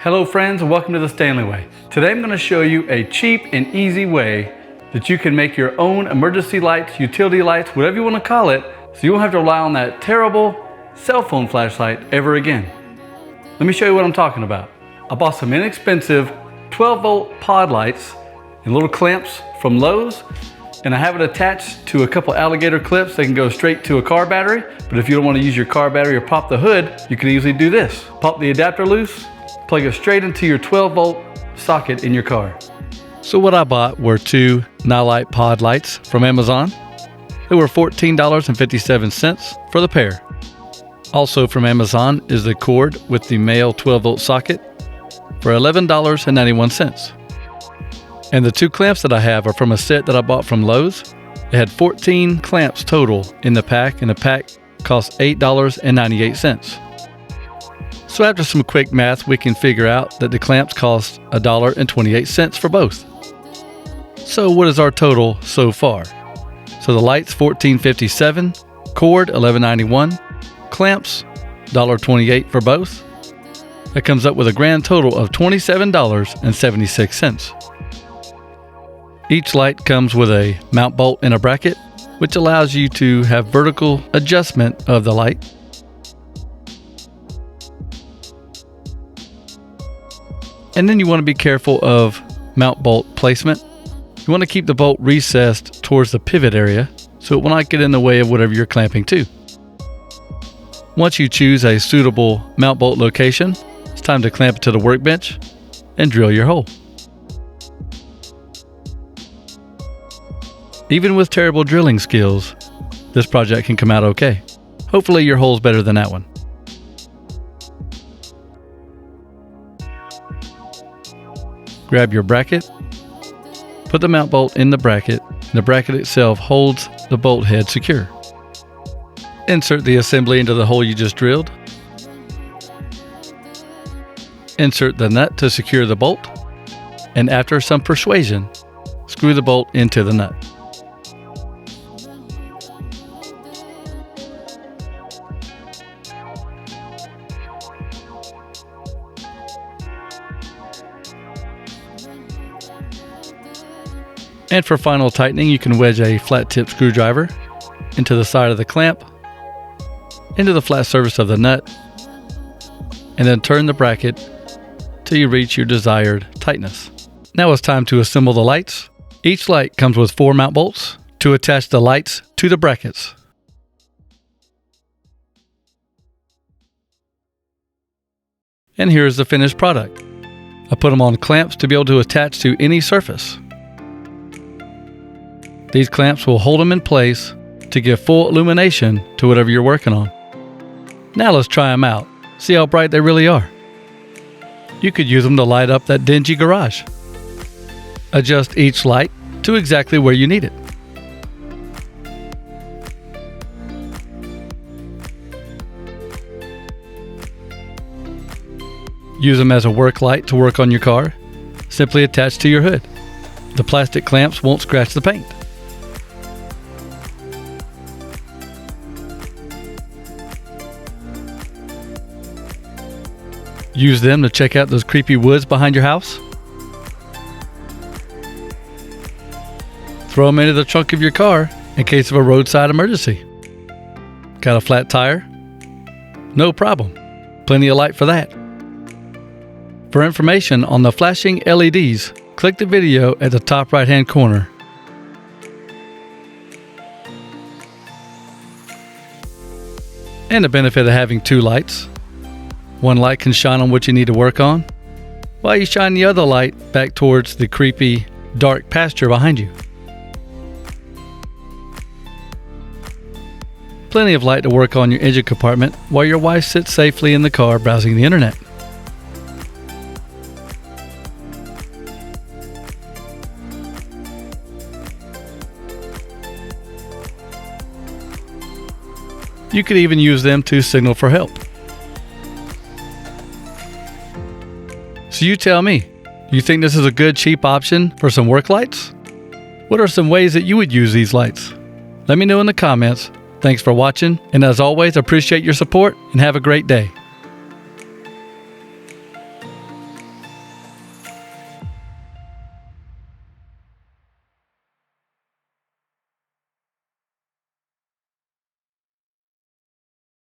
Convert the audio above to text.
Hello friends and welcome to the Stanley Way. Today I'm going to show you a cheap and easy way that you can make your own emergency lights, utility lights, whatever you want to call it, so you won't have to rely on that terrible cell phone flashlight ever again. Let me show you what I'm talking about. I bought some inexpensive 12-volt pod lights and little clamps from Lowe's, and I have it attached to a couple alligator clips. They can go straight to a car battery, but if you don't want to use your car battery or pop the hood, you can easily do this. Pop the adapter loose, plug it straight into your 12-volt socket in your car. So what I bought were two Nightlight pod lights from Amazon. They were $14.57 for the pair. Also from Amazon is the cord with the male 12-volt socket for $11.91. And the two clamps that I have are from a set that I bought from Lowe's. It had 14 clamps total in the pack, and the pack cost $8.98. So after some quick math, we can figure out that the clamps cost $1.28 for both. So what is our total so far? So the lights $14.57, cord $11.91, clamps $1.28 for both. That comes up with a grand total of $27.76. Each light comes with a mount bolt and a bracket, which allows you to have vertical adjustment of the light. And then you want to be careful of mount bolt placement. You want to keep the bolt recessed towards the pivot area so it will not get in the way of whatever you're clamping to. Once you choose a suitable mount bolt location, it's time to clamp it to the workbench and drill your hole. Even with terrible drilling skills, this project can come out okay. Hopefully your hole's better than that one. Grab your bracket, put the mount bolt in the bracket, and the bracket itself holds the bolt head secure. Insert the assembly into the hole you just drilled. Insert the nut to secure the bolt, and after some persuasion, screw the bolt into the nut. And for final tightening, you can wedge a flat tip screwdriver into the side of the clamp, into the flat surface of the nut, and then turn the bracket till you reach your desired tightness. Now it's time to assemble the lights. Each light comes with 4 mount bolts to attach the lights to the brackets. And here's the finished product. I put them on clamps to be able to attach to any surface. These clamps will hold them in place to give full illumination to whatever you're working on. Now let's try them out, see how bright they really are. You could use them to light up that dingy garage. Adjust each light to exactly where you need it. Use them as a work light to work on your car. Simply attach to your hood. The plastic clamps won't scratch the paint. Use them to check out those creepy woods behind your house. Throw them into the trunk of your car in case of a roadside emergency. Got a flat tire? No problem. Plenty of light for that. For information on the flashing LEDs, click the video at the top right-hand corner. And the benefit of having 2 lights. One light can shine on what you need to work on, while you shine the other light back towards the creepy, dark pasture behind you. Plenty of light to work on your engine compartment while your wife sits safely in the car browsing the internet. You could even use them to signal for help. So you tell me, you think this is a good cheap option for some work lights? What are some ways that you would use these lights? Let me know in the comments. Thanks for watching, and as always, appreciate your support and have a great day.